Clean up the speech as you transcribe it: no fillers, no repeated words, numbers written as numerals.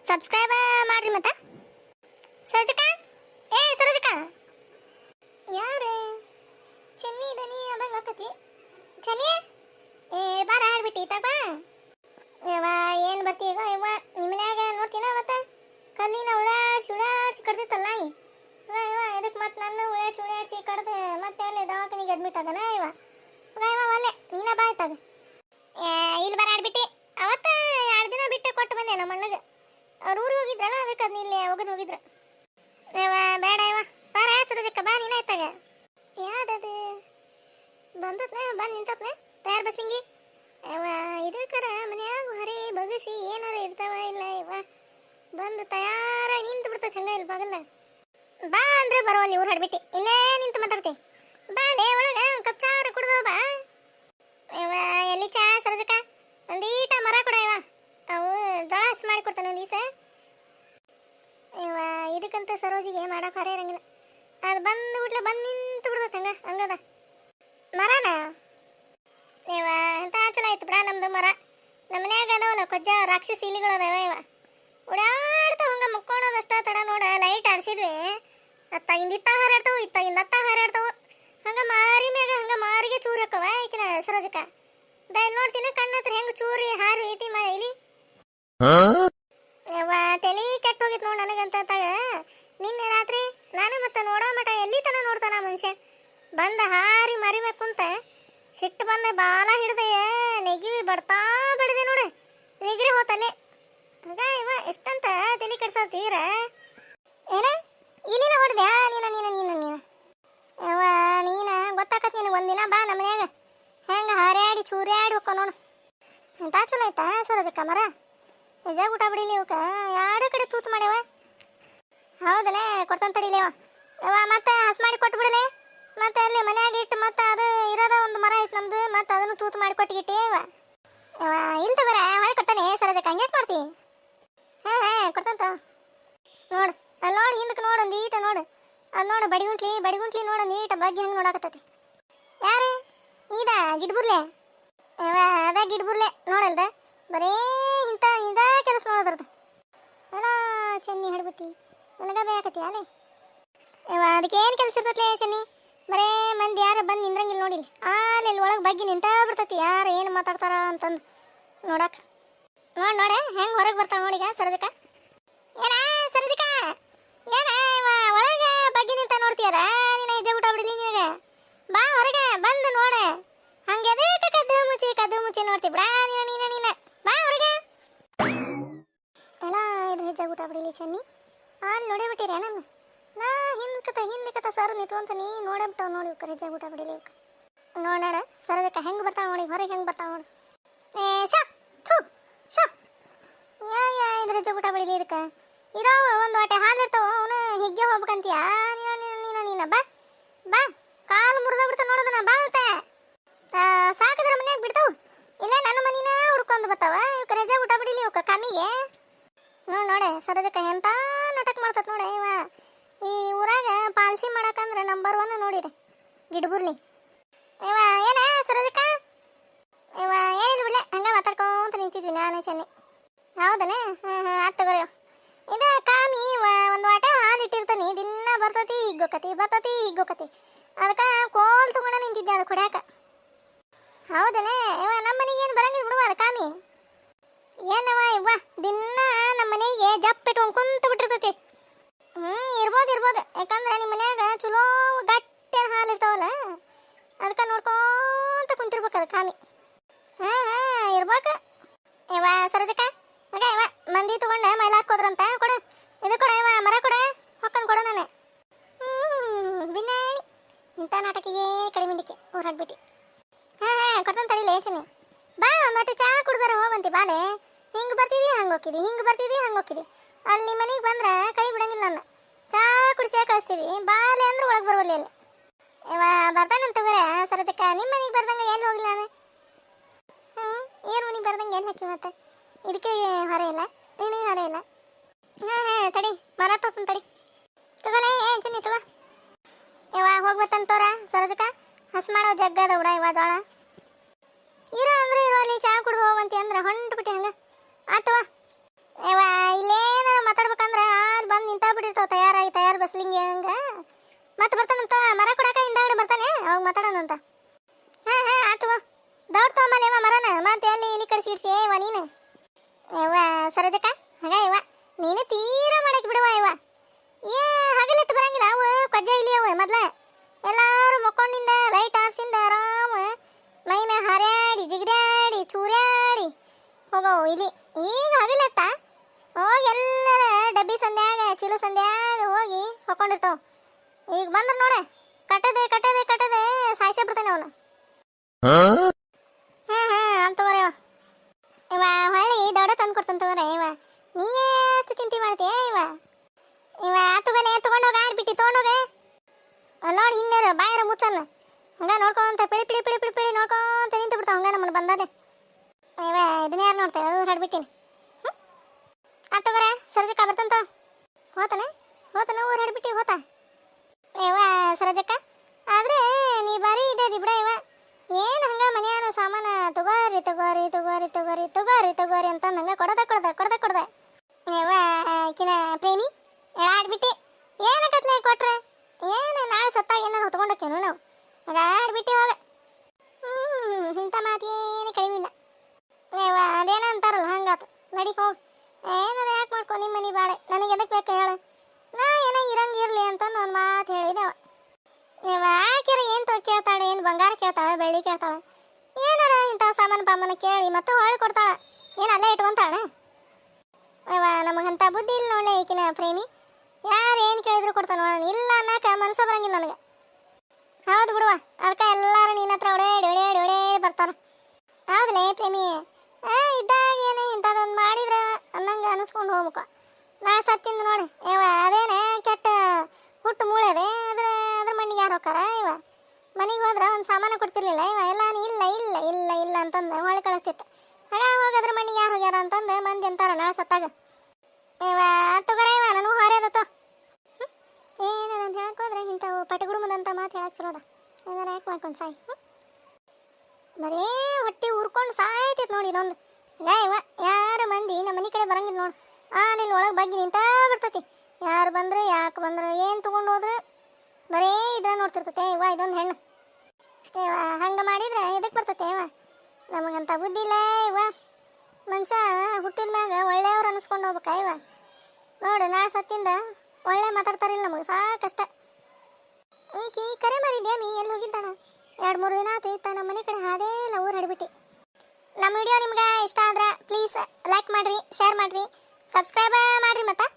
Subscribe ಮಾಡ್ರಿ ಮತ್ತೆ. ಸರೋಜಕ, ಏ ಸರೋಜಕ, ಯಾರೇ ಚೆನ್ನಿ ದನಿ ಅದಂಗ ಆಕತಿ. ಚೆನ್ನಿ, ಏ ಬಾರ ಹಾಡ್ಬಿಟ್ಟಿ ತಗ. ಯವ್ವ ಏನು ಬರ್ತಿ ಈಗ? ಯವ್ವ ನಿಮ್ಮನ್ಯಾಗ ನೋಡ್ತೀನ ಅವತ್ತ ಕಲ್ಲಿನ ಉಳಾಡ್ಸಿ ಕಡ್ದಿತ್ತಲ್ಲ ನಾಯಿ. ಯವ್ವ ಇದಕ್ಕೆ ಮತ್ತೆ ನನ್ನ ಉಳಾಡ್ಸಿ ಕಡ್ದು ಮತ್ತೆ ಅಲ್ಲಿ ದವಾಖಾನಿಗೆ ಅಡ್ಮಿಟ್ ಆಗನ. ಯವ್ವ ಒಲ್ಲೆ ನೀನ ಬಾ ಆಯ್ತಾಗ. ಇಲ್ಲಿ ಬಾರ ಹಾಡ್ಬಿಟ್ಟಿ. ಅವತ್ತ 2 ದಿನ ಬಿಟ್ಟು ಕೊಟ್ಟು ಬಂದೆ ನಮ್ಮ ಅಣ್ಣಗೆ. ಅವ್ರು ಊರಿಗೆ ಹೋಗಿದ್ರಲ್ಲ, ಅದಕ್ಕೆ ಅದನ್ನ ಇಲ್ಲೇ ಹೋಗಿದ್ರು. ಯವ್ವ ಬೇಡ ಯವ್ವ, ಬಾರ ಸರೋಜಕ್ಕ ಬಾ, ನೀನ ಆಯ್ತಾಗ. ಯಾವ್ದದು ಬಂದತ್ನ ಬಂದು ನಿಂತತ್ನ ತಯಾರು ಬಸ್ಸಿಂಗಿ. ಯವ್ವ ಇದಕ್ಕರ ಮನ್ಯಾಗ ಹೊರೆ ಬಗಸಿ ಏನಾರ ಇರ್ತಾವ ಇಲ್ಲ. ಯವ್ವ ಬಂದು ತಯಾರಾಗಿ ನಿಂತು ಬಿಡ್ತೈತೆ ಹಂಗ ಇಲ್ಲಿ ಬಾಗಲ್ಲ. ಬಾ ಅಂದ್ರೆ ಬರೋಲ್ಲಿ ಊರು ಹಾಡ್ಬಿಟ್ಟು ಇಲ್ಲೇ ನಿಂತು ಮಾತಾಡ್ತಿ. ಬಾಲೆ ಒಳಗ ಕಪ್ ಚಾರ ಕುಡ್ದವ ಬಾ. ಯವ್ವ ಎಲ್ಲಿ ಚಾ ಸರೋಜಕ್ಕ? ಒಂದೀಟ ಮರ ಕೊಡ ಯವ್ವ, ಅವು ಜಳ ಹಸಿ ಮಾಡಿ ಕೊಡ್ತಾನೆ ಒಂದು ದಿವಸ. ಯವ್ವ ಇದಕ್ಕಂತ ಸರೋಜಿಗೆ ಮಾಡಕ್ಕೆ ಹೊರೆ ಇರಂಗಿಲ್ಲ. ಅದು ಬಂದು ಬಿಟ್ಲೆ ಬಂದು ನಿಂತು ಬಿಡ್ತೈತೆ ಹಂಗದ ಮರನ. ಯವ್ವ ಅಂತ ಚಲೋ ಆಯ್ತು ಬಿಡ ನಮ್ದು ಮರ. ನಮ್ಮ ಮನ್ಯಾಗ ಅದಾವಲ್ಲ ಕೊಜ್ಜ ರಾಕ್ಷಸಿ ಇಲಿಗಳು ಅದಾವ. ಯವ್ವ ಓಡಾಡ್ತಾವ ಹಂಗೆ ಮುಕ್ಕೋಣದಷ್ಟ ತಡ ನೋಡ. ಲೈಟ್ ಆಡಿಸಿದ್ವಿ ಅತ್ತಾಗಿಂದ ಇತ್ತ ಹಾರಾಡ್ತಾವು, ಇತ್ತಾಗಿಂದ ಅತ್ತ ಹಾರಾಡ್ತಾವು. ಹಂಗೆ ಮಾರಿ ಮ್ಯಾಗ ಹಂಗೆ ಮಾರಿಗೆ ಚೂರು ಹಾಕವ ಈಕಿನ ಸರೋಜಕ್ಕ. ಇಲ್ಲಿ ನೋಡ್ತೀನಿ ಕಣ್ಣ ಹತ್ರ ಹೆಂಗೆ ಚೂರಿ ಹಾರು ಐತಿ ಮರ ಇಲ್ಲಿ. ಯವ್ವ ತಲೆ ಕೆಟ್ಟ ಹೋಗಿತ್ತು ನೋಡಿ ನನಗಂತ ತಾಗ. ನಿನ್ನೆ ರಾತ್ರಿ ನಾನು ಮತ್ತೆ ನೋಡೋ ಮಟ ಎಲ್ಲಿ ತನ ನೋಡ್ತಾನ ಮನುಷ್ಯ. ಬಂದ ಹಾರಿ ಮರಿ ಮ್ಯಾಗ ಕುಂತ ಸಿಟ್ಟು ಬಂದ ಬಾಲ ಹಿಡ್ದೆ ನೆಗಿವಿ ಬಡ್ತಾ ಬಡ್ದೆ ನೋಡು. ನೆಗಿರಿ ಹೋತಲ್ಲೇ ಹಂಗ. ಇವ ಎಷ್ಟಂತ ತಲೆ ಕೆಡ್ಸತ್ತೀರ ಏನ? ಇಲ್ಲಿನ ಹೊಡ್ದ್ಯಾ ನೀನ ನೀನ ನೀನ ನೀನ ಯವ್ವ ನೀನ ಗೊತ್ತಾಕತ್ ನಿನಗೆ. ಒಂದಿನ ಬಾ ನಮ್ಮ ಮನ್ಯಾಗ ಹೆಂಗೆ ಹಾರ್ಯಾಡಿ ಚೂರ್ಯಾಡಿ ಹೋಕ್ಕೋ ನೋಡು. ಎಂತ ಚಲೋ ಆಯ್ತಾ ಸರೋಜಕ್ಕ ಮರ? ಹೆಜಾಗ ಊಟ ಬಿಡಿಲಿ ಇವಕ್ಕ 2 ಕಡೆ ತೂತು ಮಾಡ್ಯವ. ಹೌದನೇ ಕೊಡ್ತಾನೆ ತಡಿಲೇವ. ಯವ್ವ ಮತ್ತೆ ಹಸ್ ಮಾಡಿ ಕೊಟ್ಟು ಬಿಡಲೆ. ಮತ್ತೆ ಅಲ್ಲಿ ಮನ್ಯಾಗ ಇಟ್ಟು ಮತ್ತೆ ಅದು ಇರೋದ ಒಂದು ಮರ ಐತೆ ನಮ್ದು, ಮತ್ತೆ ಅದನ್ನು ತೂತು ಮಾಡಿ ಕೊಟ್ಟಿಗಿಟ್ಟೆ. ಯವ್ವ ಇಲ್ತ ಬರ ಹೊಳೆ ಕೊಡ್ತಾನೆ ಸರೋಜಕ್ಕ, ಹಂಗ್ಯಾಕೆ ಮಾಡ್ತಿ? ಹಾಂ ಕೊಡ್ತಂತ ನೋಡು. ಅಲ್ಲಿ ನೋಡಿ ಹಿಂದಕ್ಕೆ ನೋಡು, ಒಂದು ಈಟ ನೋಡು. ಅದು ನೋಡು ಬಡಿಗುಂಟ್ಲಿ ನೋಡು, ನೀಟ ಬಗ್ಗೆ ಹೆಂಗೆ ನೋಡಾಕತ್ತೈತಿ. ಯಾರೇ ಇದ ಗಿಡ್ಬುರ್ಲೆ? ಯವ್ವ ಅದ ಗಿಡ್ಬುರ್ಲೆ ನೋಡಲ್ದ, ಬರೀ ಇಂಥ ಕೆಲಸ ನೋಡೋದ್ರದ್ದು. ಅಲ್ಲ ಚೆನ್ನಿ ಹಾಡ್ಬಿಟ್ಟಿ ನನಗ ಬೇಕತಿ ಅಲ್ಲೇ. ಯವ್ವ ಅದಕ್ಕೇನು ಕೆಲಸ ಇರ್ತೈತ್ಲೆ ಚೆನ್ನಿ? ಬರೇ ಮಂದಿ ಯಾರು ಬಂದು ನಿಂದ್ರಂಗಿಲ್ಲ ನೋಡಿಲ್ಲ. ಅಲ್ಲಿ ಒಳಗೆ ಬಗ್ಗೆ ನಿಂತ ಬಿಡ್ತೈತಿ ಯಾರು ಏನು ಮಾತಾಡ್ತಾರ ಅಂತಂದು ನೋಡಕ್ಕೆ. ನೋಡೆ ಹೆಂಗೆ ಹೊರಗೆ ಬರ್ತಾವ ನೋಡಿಗ ಸರೋಜಕ್ಕ. ಏನ ಸರೋಜಕ್ಕ ಏನ ಇವ ಒಳಗೆ ಬಗ್ಗೆ ನಿಂತ ನೋಡ್ತೀಯಾರ? ನೀನು ಹೆಜ್ಜೆ ಊಟ ಬಿಡಲಿ ನಿನಗೆ. ಬಾ ಹೊರಗೆ ಬಂದು ನೋಡೆ. ಹಂಗೆ ಅದಕ್ಕೆ ಕದ್ದು ಮುಚ್ಚಿ ನೋಡ್ತಿ ಬಿಡ ನೀನ ಬಾ ಹೊರಗೆ. ಎಲ್ಲ ಇದು ಹೆಜ್ಜೆ ಊಟ ಬಿಡಲಿ ಚೆನ್ನಿ. ಅಲ್ಲಿ ನೋಡೇ ಬಿಟ್ಟಿರ ನನ್ನ. ನಾ ಹಿಂದಕತ ಸರ್ ನಿಂತು ಅಂತ ನೀ ನೋಡೇ ಬಿಟ್ಟಾವ ನೋಡಿ. ಇವ್ಕ ಹೆಜ್ಜೆ ಊಟ ಬಿಡಲಿ ಇವಕ್ಕೆ ನೋಡ ಸರೋಜಕ್ಕ ಹೆಂಗೆ ಬರ್ತಾವ ನೋಡಿ, ಹೊರಗೆ ಹೆಂಗೆ ಬರ್ತಾವ ನೋಡು. ಏ ಶಾ ಥೂ ಶಾ ಇದ್ರ ಹೆಜ್ಜೆ ಊಟ ಬಿಡಲಿ. ಇದಕ್ಕೆ ಇರೋವು ಒಂದು ಹೊಟ್ಟೆ ಹಾಲು ಇರ್ತಾವ, ಅವನು ಹಿಗ್ಗೆ ಹೋಗ್ಬೇಕಂತೀಯ ನೀನ ಬಾ ಬಾ. ಕಾಲು ಮುರಿದ ಬಿಡ್ತಾವ ನೋಡೋದನ್ನ ಬಾ. ಮತ್ತೆ ಸಾಕಿದ್ರೆ ಮನ್ಯಾಗ ಬಿಡ್ತಾವು, ಇಲ್ಲ ನನ್ನ ಮನಿನ ಹುಡ್ಕೊಂಡು ಬರ್ತಾವ. ಇವಕ್ಕ ಹೆಜ್ಜೆ ಊಟ ಬಿಡಲಿ ಇವಕ್ಕ ಕಮ್ಮಿಗೆ. ನೋಡೆ ಸರೋಜಕ್ಕ ಎಂತ ನಾಟಕ ಮಾಡ್ತತ್ ನೋಡ. ಇವ ಈ ಊರಾಗ ಪಾಲ್ಸಿ ಮಾಡಕಂದ್ರೆ ನಂಬರ್ 1 ನೋಡಿದೆ ಗಿಡ್ಬುರ್ಲಿ. ಇವ ಏನ ಸರೋಜಕ್ಕ? ಇವ ಏನಿಲ್ಲ ಬಿಡ್ಲೆ, ಹಂಗೆ ಮಾತಾಡ್ಕೊಂತ ನಿಂತಿದ್ವಿ ನಾನೇ ಚೆನ್ನಿ. ಹೌದನೇ? ಆಯ್ತು ತಗೋರಿ. ಇದು ಕಾಮಿ ಒಂದು ವಾಟೆ ಹಾಲು ಇಟ್ಟಿರ್ತಾನೆ, ದಿನ ಬರ್ತತಿ ಹಿಗ್ಗೋಕತಿ. ಅದಕ್ಕೆ ಕೋಲ್ ತಗೊಂಡ ನಿಂತಿದ್ದೆ ಅದು ಕುಡಿಯಾಕ. ಹೌದನೇ? ಇವ ನಮ್ಮ ಮನೆಗೆ ಏನು ಬರಂಗಿಲ್ಲ ಬಿಡುವ ಅದು ಕಾಮಿ. ಏನವ ಇವ್ವ ದಿನ ನಮ್ಮ ಮನೆಗೆ ಜಪ್ಪಿಟ್ಟು ಕುಂತು ಬಿಟ್ಟಿರ್ತೈತಿ. ಇರ್ಬೋದು. ಯಾಕಂದ್ರೆ ನಿಮ್ಮ ಮನ್ಯಾಗ ಚಲೋ ಗಟ್ಟಿ ಹಾಲು ಇರ್ತಾವಲ್ಲ, ಅದಕ್ಕೆ ನೋಡ್ಕೊಂತ ಕುಂತಿರ್ಬೇಕು ಅದು ಕಾಮಿ. ಇರ್ಬೇಕು. ಇವ ಸರೋಜಕ್ಕ ಮಗ ಇವ ಮಂದಿ ತಗೊಂಡ ಮೈಲ ಹಾಕೋದ್ರಂತ ಕೊಡು. ಇದು ಕೊಡ ಇವ ಮರ ಕೊಡ, ಹೊಕ್ಕನ್ ಕೊಡ ನಾನು. ಬಿನ್ನಾಳಿ ಇಂಥ ನಾಟಕಿಗೆ ಕಡಿಮಿಂಡಿಕೆ ಊರು ಹಾಡ್ಬಿಟ್ಟು. ಕೊಡ್ತಾನೆ ತಡಿಲೇ ಚೆನ್ನಿ. ಬಾ ಮತ್ತೆ ಚಾ ಕುಡ್ದಾರ ಹೋಗಂತಿ ಬಾಲೆ. ಹಿಂಗೆ ಬರ್ತಿದ್ದಿ ಹಂಗೆ ಹೋಗ್ತಿದ್ದಿ. ಅಲ್ಲಿ ಮನೆಗೆ ಬಂದ್ರೆ ಕೈ ಬಿಡಂಗಿಲ್ಲ ನನ್ನ. ಚಾ ಕುಡಿಸಿ ಕಳಿಸ್ತೀವಿ ಬಾಲೆ ಅಂದ್ರೆ ಒಳಗೆ ಬರುವಲ್ಲಿ ಅಲ್ಲಿ. ಇವ ಬರ್ತಾನಂತ ತಗೋರ ಸರೋಜಕ್ಕ. ನಿಮ್ಮ ಮನೆಗೆ ಬರ್ದಂಗೆ ಎಲ್ಲಿ ಹೋಗಿಲ್ಲ ನಾನು. ಏನು ಮನೆಗೆ ಬರ್ದಂಗೆ ಏನು ಹಾಕಿ ಮತ್ತೆ ಇದಕ್ಕೆ ಹೊರೆ ಇಲ್ಲ, ನಿನಗೆ ಹೊರೆ ಇಲ್ಲ. ತಡಿ ಮರ ತೋತನ್ ತಡಿ. ತಗೋಲೇ ಚೆನ್ನಿ ತಗೋ. ಇವ ಹೋಗಿ ಬರ್ತಾನೆ ತೋರ ಸರೋಜಕ್ಕ. ಹಸ್ ಮಾಡೋ ಜಗ್ಗದ ಬಿಡ ಇವ ಜೋಳ. ಇರೋ ಅಂದ್ರೆ ಇರೋ ಅಲ್ಲಿ ಚಾ ಕುಡ್ದು ಹೋಗಂತಿ ಅಂದ್ರೆ ಹೊಂಟು ಬಿಟ್ಟೆ ಹಂಗೆ ಆತವ. ಇವ ಇಲ್ಲೇನು ಹೊಕ್ಕೊಂಡಿರ್ತಾವ. ಈಗ ಬಂದ್ರೆ ನೋಡೆ ಕಟ್ಟದೆ ಸಾಯಿಸೇ ಬಿಡ್ತಾನೆ ಅವನು. ಅಂತ ತಗೋರಿ ಇವ ಹೊಳ್ಳಿ ದೊಡ್ಡ ತಂದು ಕೊಡ್ತಾನೆ ತಗೋರೆ. ಇವ ನೀ ಎಷ್ಟು ಚಿಂತೆ ಮಾಡ್ತೀಯ ಇವ ತಗೋಲೆ ತಗೊಂಡೋಗ ಆಡ್ಬಿಟ್ಟು ತೊಗೊಂಡೋಗೆ ನೋಡಿ ಹಿಂಗಾರ ಬಾಯರ ಮುಚ್ಚನ್ನ ಹಂಗ ನೋಡ್ಕೊಂತ ಪಿಳಿ ನೋಡ್ಕೊಂತ ನಿಂತು ಬಿಡ್ತಾವ. ಹಂಗ ನಮ್ಮನ್ನು ಬಂದದೆ ಇವ ಇದನ್ನ ಯಾರು ನೋಡ್ತೇವೆ ಅದು ಹಾಡ್ಬಿಟ್ಟಿನಿ. ತಗೋರೆ ಸರಜಕ್ಕ ಬರ್ತಂತ ಹೋತನ ಊರು ಹಾಡ್ಬಿಟ್ಟಿ ಹೋತ ಇವ ಸರಜಕ್ಕ. ಆದ್ರೆ ನೀ ಬಾರಿ ಇದ್ದದಿ ಬಿಡ ಇವ ಏನು ಹಂಗ ಮನೆಯಾನ ಸಾಮಾನ ತಗೋರಿ ಅಂತ ಹಂಗ ಕೊಡದ ಇವ ಕಿನ ಪ್ರೇಮಿ ಆಡ್ಬಿಟ್ಟಿ ಏನಕತ್ಲೆ ಕೊಟ್ರೆ ಏನು ನಾಳೆ ಸತ್ತಾಗ ಏನಾರು ಹೊತ್ಕೊಂಡೋಕ್ಕೇನು ನಾವು ಆಗ ಆಡ್ಬಿಟ್ಟಿ ಹೋಗ. ಇಂಥ ಮಾತು ಏನು ಕಡಿಮೆ ಇಲ್ಲ ಇವ ಅದೇನೋ ಅಂತಾರಲ್ಲ ಹಂಗಾತು ನಡಿ ಹೋಗಿ ಏನಾರ ಯಾಕೆ ಮಾಡ್ಕೊ ನಿಮ್ಮ ಮನೆ ಬಾಳೆ ನನಗೆ ಎದಕ್ಕೆ ಬೇಕು ಹೇಳು ನಾ ಏನೋ ಇರಂಗಿರ್ಲಿ ಅಂತಂದು ಒಂದು ಮಾತು ಹೇಳಿದೆವ. ಇವ ಆಕೆರ ಏನು ಕೇಳ್ತಾಳೆ ಏನು ಬಂಗಾರ ಕೇಳ್ತಾಳೆ ಬೆಳ್ಳಿ ಕೇಳ್ತಾಳೆ ಏನಾರ ಇಂಥ ಸಾಮಾನು ಕೇಳಿ ಮತ್ತೆ ಹೊಳ್ಳಿ ಕೊಡ್ತಾಳೆ ಏನು ಅಲ್ಲೇ ಇಟ್ಕೊಂತಾಳೆ. ಇವ ನಮಗಂತ ಬುದ್ಧಿ ಇಲ್ಲ ನೋಡಲೆ ಈಕಿನ ಪ್ರೇಮಿ. ಯಾರು ಏನು ಕೇಳಿದ್ರು ಕೊಡ್ತಾನೆ ನೋಡೋಣ ಇಲ್ಲ ಅನ್ನಕ ಮನಸ್ಸು ಬರಂಗಿಲ್ಲ ನನಗೆ. ಹೌದು ಬಿಡುವ ಅದಕ್ಕೆ ಎಲ್ಲರೂ ನಿನ್ನ ಹತ್ರ ಒಡೇ ಬರ್ತಾರ. ಹೌದಲೇ ಪ್ರೇಮಿ ಇದ್ದಾಗ ಏನು ಇಂಥದ್ದೊಂದು ಮಾಡಿದ್ರೆ ಅನ್ನಂಗೆ ಅನಿಸ್ಕೊಂಡು ಹೋಗ್ಬೇಕು. ನಾ ಸತ್ತಿಂದ ನೋಡಿ ಇವ ಅದೇನೆ ಕೆಟ್ಟ ಹುಟ್ಟು ಮೂಳೆ ಅದೇ ಅದ್ರ ಮಣ್ಣಿಗೆ ಯಾರು ಹೋಗ್ತಾರ. ಇವ ಮನೆಗೆ ಹೋದ್ರೆ ಒಂದು ಸಾಮಾನು ಕೊಡ್ತಿರ್ಲಿಲ್ಲ. ಇವ ಎಲ್ಲ ಇಲ್ಲ ಅಂತಂದು ಹೊಳೆ ಕಳಿಸ್ತಿತ್ತು. ಆಗ ಹೋಗೋದ್ರ ಮಣ್ಣಿಗೆ ಯಾರು ಹೋಗ್ಯಾರ ಅಂತಂದು ಮಂದಿ ಅಂತಾರ ನಾಳೆ ಸತ್ತಾಗ. ಇವ ತಗೋರ ಇವ ನಾನು ಹೊರೆದತ್ತು ಏನಾರ ಅಂತ ಹೇಳಕ್ಕೋದ್ರೆ ಇಂಥವು ಪಟಗುಡುಮದಂತ ಮಾತು ಹೇಳಕ್ಕೆ ಚಲೋದ ಏನಾರ ಯಾಕೆ ಮಾಡ್ಕೊಂಡು ಸಾಯಿ ಬರೀ ಹೊಟ್ಟೆ ಉರ್ಕೊಂಡು ಸಾಯ್ತೈತೆ ನೋಡಿ ಇದೊಂದು. ಇವ ಯಾರು ಮಂದಿ ನಮ್ಮ ಮನೆ ಕಡೆ ಬರಂಗಿಲ್ಲ ನೋಡಿ ಆನಿಲ್ ಒಳಗೆ ಬಗ್ಗೆ ನಿಂತ ಬಿಡ್ತೈತಿ. ಯಾರು ಬಂದ್ರೆ ಯಾಕೆ ಬಂದ್ರೆ ಏನು ತೊಗೊಂಡು ಹೋದ್ರೆ ಬರೀ ಇದನ್ನ ನೋಡ್ತಿರ್ತೈತೆ. ಇವ ಇದೊಂದು ಹೆಣ್ಣು ಇವ ಹಂಗೆ ಮಾಡಿದ್ರೆ ಇದಕ್ಕೆ ಬರ್ತೈತೆ. ಇವ ನಮಗಂತ ಬುದ್ಧಿ ಇಲ್ಲ. ಇವ ಮನುಷ್ಯ ಹುಟ್ಟಿದ ಮ್ಯಾಗ ಒಳ್ಳೆಯವ್ರು ಅನಿಸ್ಕೊಂಡು ಹೋಗ್ಬೇಕ. ಇವ ನೋಡು ನಾ ಸತ್ತಿಂದ ಒಳ್ಳೆ ಮಾತಾಡ್ತಾರಿಲ್ಲ ನಮಗೆ ಸಾಕಷ್ಟ. ಈಕಿ ಕರೆ ಮಾಡಿದ್ಯಾ ಮೀ ಎಲ್ಲಿ ಹೋಗಿದ್ದಾಳ 2-3 ದಿನ ಆಯ್ತು ನಮ್ಮ ಮನೆ ಕಡೆ ಹಾದೇ ಇಲ್ಲ ಊರು ಹಡಿಬಿಟ್ಟು. ನಮ್ಮ ವಿಡಿಯೋ ನಿಮ್ಗೆ ಇಷ್ಟ ಆದ್ರೆ ಪ್ಲೀಸ್ ಲೈಕ್ ಮಾಡಿರಿ, ಶೇರ್ ಮಾಡಿರಿ, ಸಬ್ಸ್ಕ್ರೈಬ್ ಮಾಡಿರಿ. ಮತ್ತು